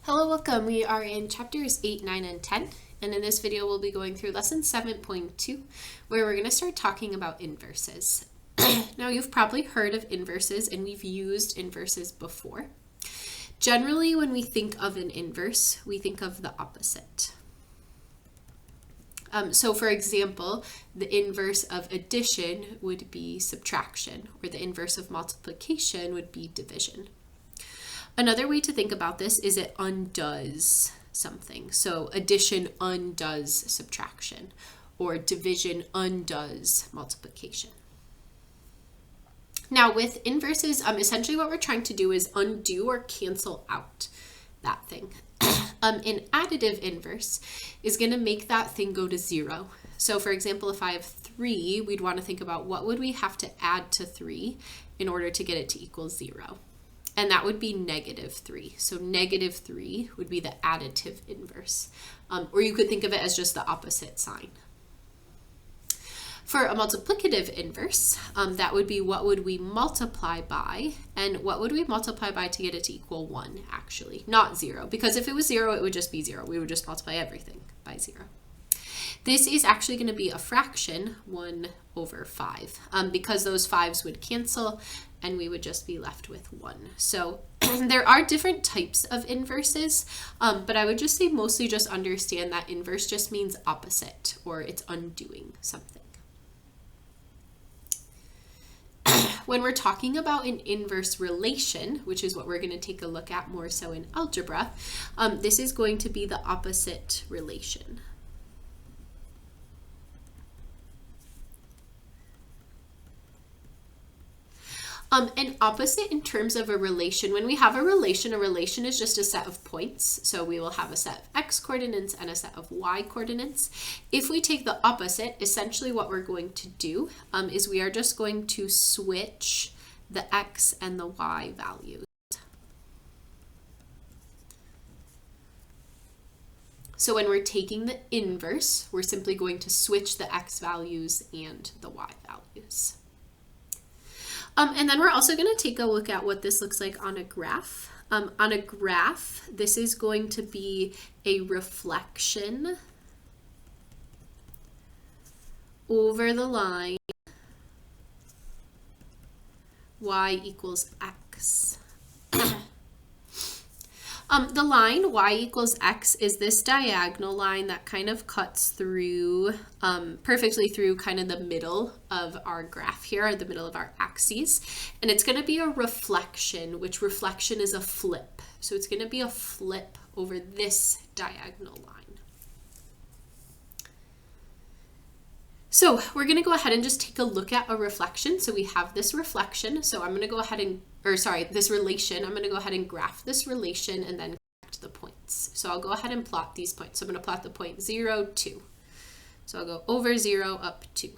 Hello, welcome. We are in chapters 8, 9, and 10, and in this video we'll be going through lesson 7.2, where we're going to start talking about inverses. Now, you've probably heard of inverses, and we've used inverses before. Generally, when we think of an inverse, we think of the opposite. So for example, the inverse of addition would be subtraction, or the inverse of multiplication would be division. Another way to think about this is it undoes something. So addition undoes subtraction, or division undoes multiplication. Now with inverses, essentially what we're trying to do is undo or cancel out that thing. An additive inverse is going to make that thing go to 0. So for example, if I have 3, we'd want to think about what would we have to add to 3 in order to get it to equal 0. And that would be -3. So -3 would be the additive inverse. Or you could think of it as just the opposite sign. For a multiplicative inverse, that would be what would we multiply by, and what would we multiply by to get it to equal 1, actually, not 0. Because if it was 0, it would just be 0. We would just multiply everything by 0. This is actually going to be a fraction, 1 over 5, because those 5s would cancel and we would just be left with 1. So there are different types of inverses, but I would just say mostly just understand that inverse just means opposite, or it's undoing something. When we're talking about an inverse relation, which is what we're going to take a look at more so in algebra, this is going to be the opposite relation. An opposite in terms of a relation, when we have a relation is just a set of points. So we will have a set of x coordinates and a set of y coordinates. If we take the opposite, essentially what we're going to do is we are just going to switch the x and the y values. So when we're taking the inverse, we're simply going to switch the x values and the y values. And then we're also going to take a look at what this looks like on a graph. On a graph, this is going to be a reflection over the line y equals x. The line y equals x is this diagonal line that kind of cuts through, perfectly through kind of the middle of our graph here, or the middle of our axes. And it's going to be a reflection, which reflection is a flip. So it's going to be a flip over this diagonal line. So we're going to go ahead and just take a look at a reflection. So we have this reflection. So I'm going to go ahead and, this relation. I'm going to go ahead and graph this relation and then connect the points. So I'll go ahead and plot these points. So I'm going to plot the point 0, 2. So I'll go over 0, up 2.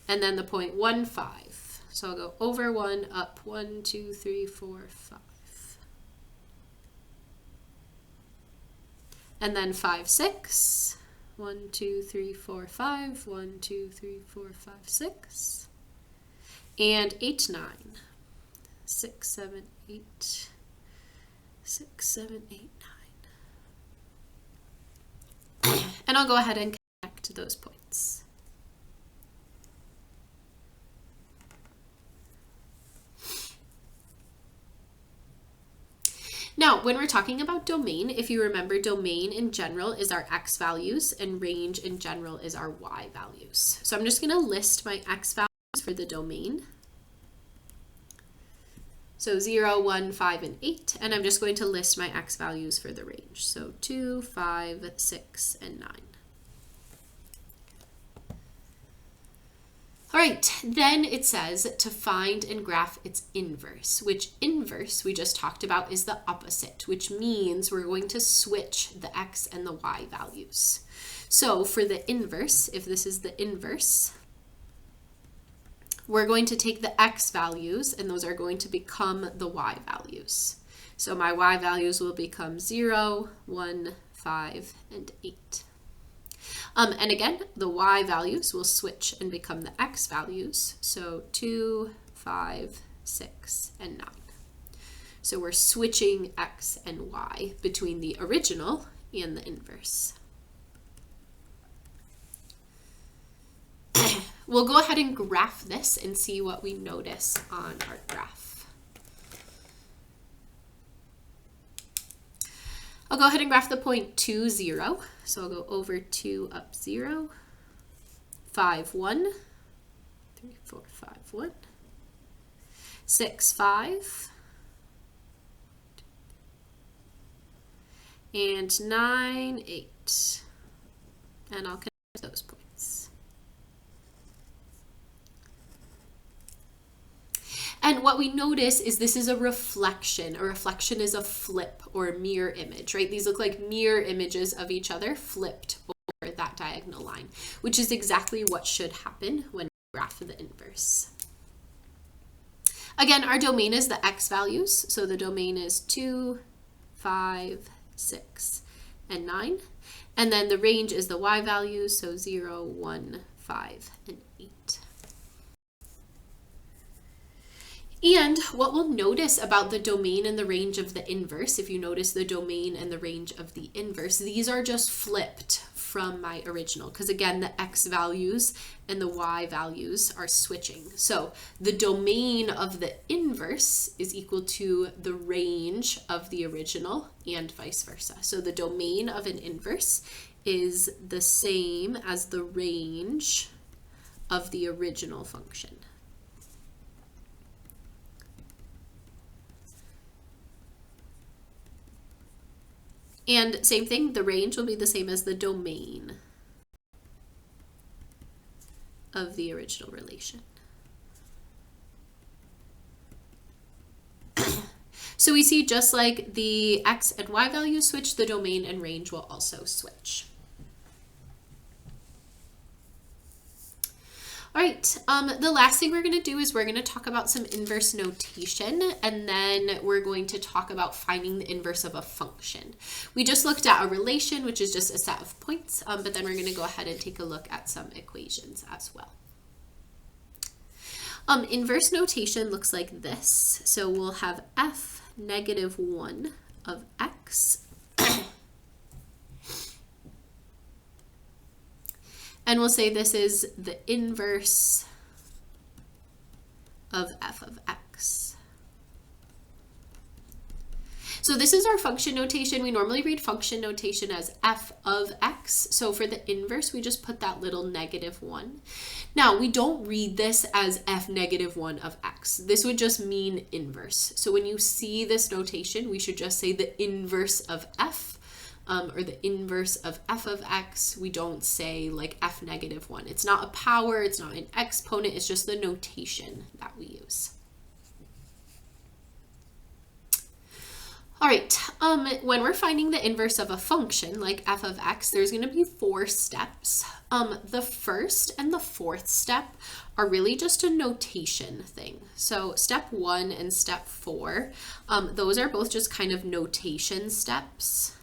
And then the point 1, 5. So I'll go over 1, up 1, 2, 3, 4, 5. And then 5, 6. 1, 2, 3, 4, 5. 1, 2, 3, 4, 5, 6. And 8, 9. 6, 7, 8. 6, 7, 8, 9. And I'll go ahead and connect those points. Now, when we're talking about domain, if you remember, domain in general is our x values and range in general is our y values. So I'm just going to list my x values for the domain. So 0, 1, 5, and 8, and I'm just going to list my x values for the range. So 2, 5, 6, and 9. All right, then it says to find and graph its inverse, which inverse we just talked about is the opposite, which means we're going to switch the x and the y values. So for the inverse, if this is the inverse, we're going to take the x values, and those are going to become the y values. So my y values will become 0, 1, 5, and 8. And again, the y values will switch and become the x values. So 2, 5, 6, and 9. So we're switching x and y between the original and the inverse. We'll go ahead and graph this and see what we notice on our graph. I'll go ahead and graph the point 2, 0. So I'll go over 2, up 0, 5, 1, 3, 4, 5, 1, 6, 5, and 9, 8. And I'll connect those points. And what we notice is this is a reflection. A reflection is a flip or a mirror image, right? These look like mirror images of each other flipped over that diagonal line, which is exactly what should happen when we graph the inverse. Again, our domain is the x values. So the domain is 2, 5, 6, and 9. And then the range is the y values, so 0, 1, 5, and 8. And what we'll notice about the domain and the range of the inverse, if you notice the domain and the range of the inverse, these are just flipped from my original, because again, the x values and the y values are switching. So the domain of the inverse is equal to the range of the original and vice versa. So the domain of an inverse is the same as the range of the original function. And same thing, the range will be the same as the domain of the original relation. So we see just like the x and y values switch, the domain and range will also switch. All right, the last thing we're going to do is we're going to talk about some inverse notation, and then we're going to talk about finding the inverse of a function. We just looked at a relation, which is just a set of points, but then we're going to go ahead and take a look at some equations as well. Inverse notation looks like this. So we'll have f negative 1 of x. And we'll say this is the inverse of f of x. So this is our function notation. We normally read function notation as f of x. So for the inverse, we just put that little negative 1. Now, we don't read this as f negative 1 of x. This would just mean inverse. So when you see this notation, we should just say the inverse of f. Or the inverse of f of x. We don't say like f negative 1. It's not a power, it's not an exponent, it's just the notation that we use. All right, when we're finding the inverse of a function like f of x, there's going to be 4 steps. The first and the fourth step are really just a notation thing. So step 1 and step 4, those are both just kind of notation steps.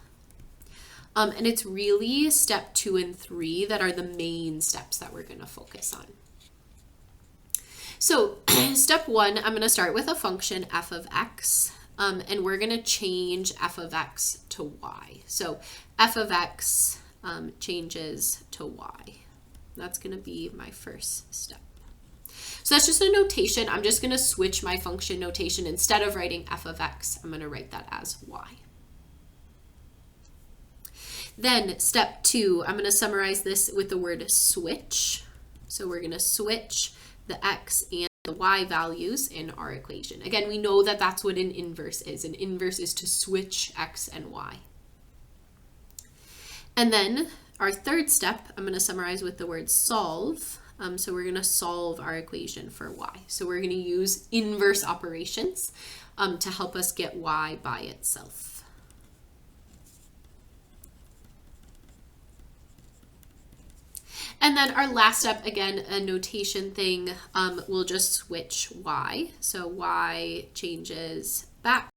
And it's really step 2 and 3 that are the main steps that we're going to focus on. So step 1, I'm going to start with a function f of x, and we're going to change f of x to y. So f of x changes to y. That's going to be my first step. So that's just a notation. I'm just going to switch my function notation. Instead of writing f of x, I'm going to write that as y. Then step 2, I'm going to summarize this with the word switch. So we're going to switch the x and the y values in our equation. Again, we know that that's what an inverse is. An inverse is to switch x and y. And then our third step, I'm going to summarize with the word solve. So we're going to solve our equation for y. So we're going to use inverse operations to help us get y by itself. And then our last step, again, a notation thing, we'll just switch y. So y changes back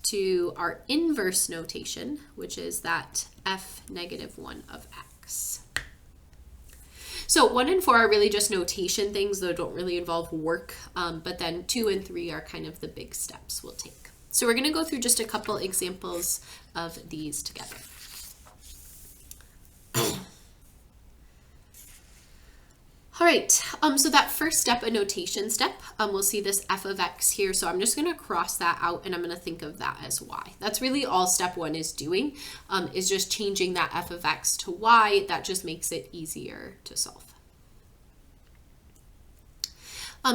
to our inverse notation, which is that f negative 1 of x. So 1 and 4 are really just notation things that don't really involve work, but then 2 and 3 are kind of the big steps we'll take. So we're going to go through just a couple examples of these together. All right, so that first step, a notation step, we'll see this f of x here. So I'm just going to cross that out and I'm going to think of that as y. That's really all step one is doing, is just changing that f of x to y. That just makes it easier to solve.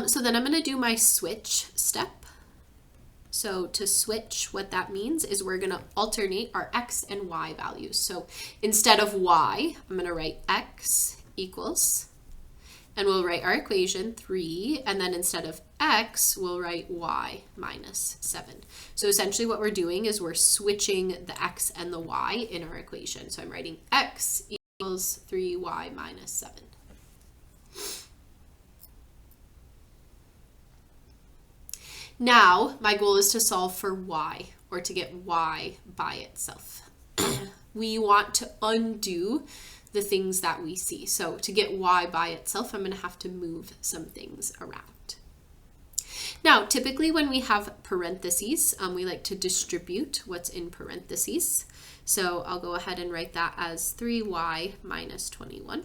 So then I'm going to do my switch step. So to switch, what that means is we're going to alternate our x and y values. So instead of y, I'm going to write x equals, and we'll write our equation 3, and then instead of x, we'll write y minus 7. So essentially what we're doing is we're switching the x and the y in our equation. So I'm writing x equals 3y minus 7. Now, my goal is to solve for y, or to get y by itself. We want to undo the things that we see. So to get y by itself, I'm going to have to move some things around. Now, typically when we have parentheses, we like to distribute what's in parentheses. So I'll go ahead and write that as 3y minus 21.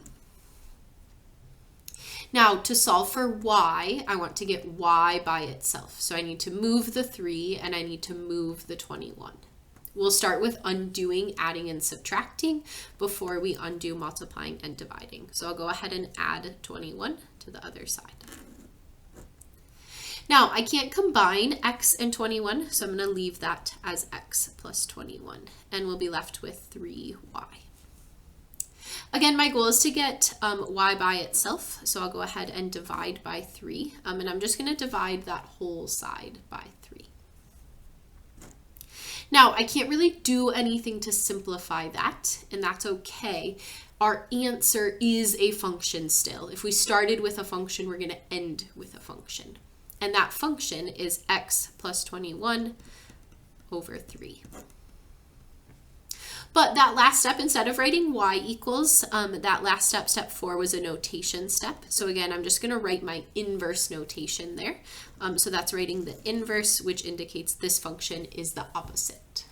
Now, to solve for y, I want to get y by itself. So I need to move the 3 and I need to move the 21. We'll start with undoing, adding, and subtracting before we undo multiplying and dividing. So I'll go ahead and add 21 to the other side. Now, I can't combine x and 21, so I'm going to leave that as x plus 21, and we'll be left with 3y. Again, my goal is to get y by itself, so I'll go ahead and divide by 3, and I'm just going to divide that whole side by 3. Now, I can't really do anything to simplify that, and that's okay. Our answer is a function still. If we started with a function, we're going to end with a function, and that function is x plus 21 over 3. But that last step, instead of writing y equals, that last step, step 4, was a notation step. So again, I'm just going to write my inverse notation there. So that's writing the inverse, which indicates this function is the opposite.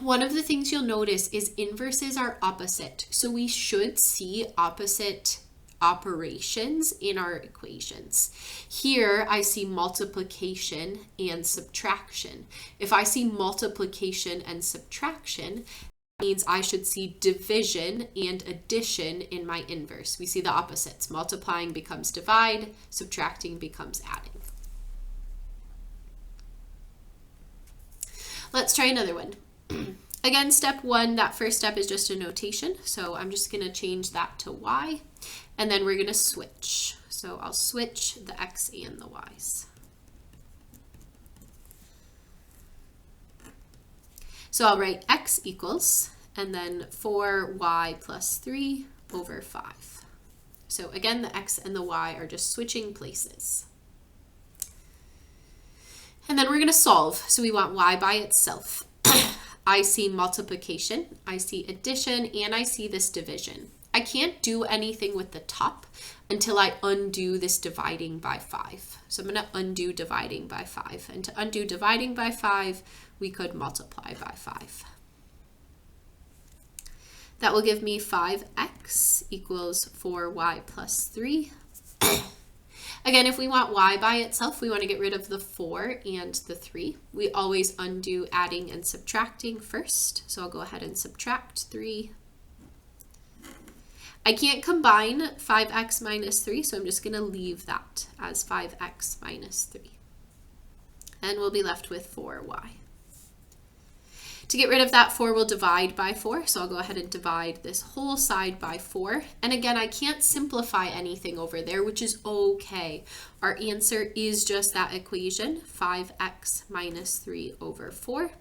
One of the things you'll notice is inverses are opposite. So we should see opposite operations in our equations. Here I see multiplication and subtraction. If I see multiplication and subtraction, that means I should see division and addition in my inverse. We see the opposites. Multiplying becomes divide, subtracting becomes adding. Let's try another one. Again, step 1, that first step is just a notation. So I'm just going to change that to y. And then we're going to switch. So I'll switch the x and the y's. So I'll write x equals, and then 4y plus 3 over 5. So again, the x and the y are just switching places. And then we're going to solve. So we want y by itself. I see multiplication, I see addition, and I see this division. I can't do anything with the top until I undo this dividing by 5. So I'm going to undo dividing by 5. And to undo dividing by 5, we could multiply by 5. That will give me 5x equals 4y plus 3. Again, if we want y by itself, we want to get rid of the 4 and the 3. We always undo adding and subtracting first. So I'll go ahead and subtract 3. I can't combine 5x minus 3, so I'm just going to leave that as 5x minus 3. And we'll be left with 4y. To get rid of that 4, we'll divide by 4. So I'll go ahead and divide this whole side by 4. And again, I can't simplify anything over there, which is okay. Our answer is just that equation, 5x minus 3 over 4.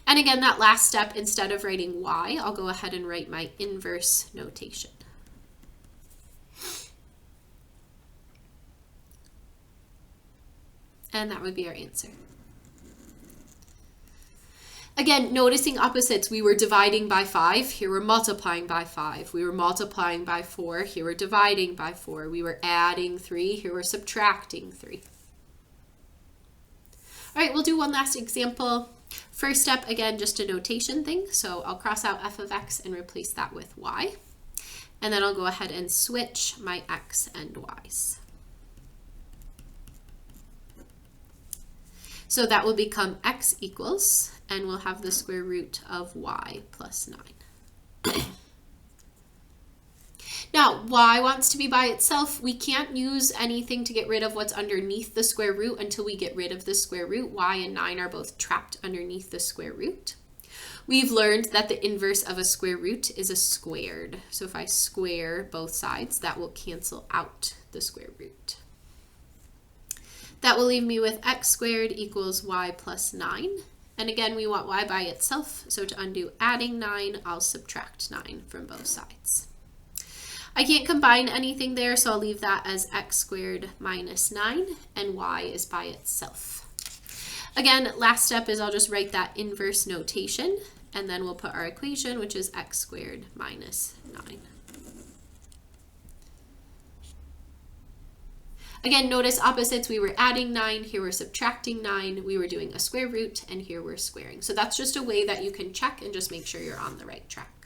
And again, that last step, instead of writing y, I'll go ahead and write my inverse notation. And that would be our answer. Again, noticing opposites, we were dividing by 5, here we're multiplying by 5. We were multiplying by 4, here we're dividing by 4. We were adding 3, here we're subtracting 3. we'll do one last example. First step, again, just a notation thing. So I'll cross out f of x and replace that with y. And then I'll go ahead and switch my x and y's. So that will become x equals, and we'll have the square root of y plus 9. Now, y wants to be by itself. We can't use anything to get rid of what's underneath the square root until we get rid of the square root. Y and 9 are both trapped underneath the square root. We've learned that the inverse of a square root is a squared. So if I square both sides, that will cancel out the square root. That will leave me with x squared equals y plus 9. And again, we want y by itself. So to undo adding 9, I'll subtract 9 from both sides. I can't combine anything there, so I'll leave that as x squared minus 9, and y is by itself. Again, last step is I'll just write that inverse notation, and then we'll put our equation, which is x squared minus 9. Again, notice opposites. We were adding 9, here we're subtracting 9, we were doing a square root, and here we're squaring. So that's just a way that you can check and just make sure you're on the right track.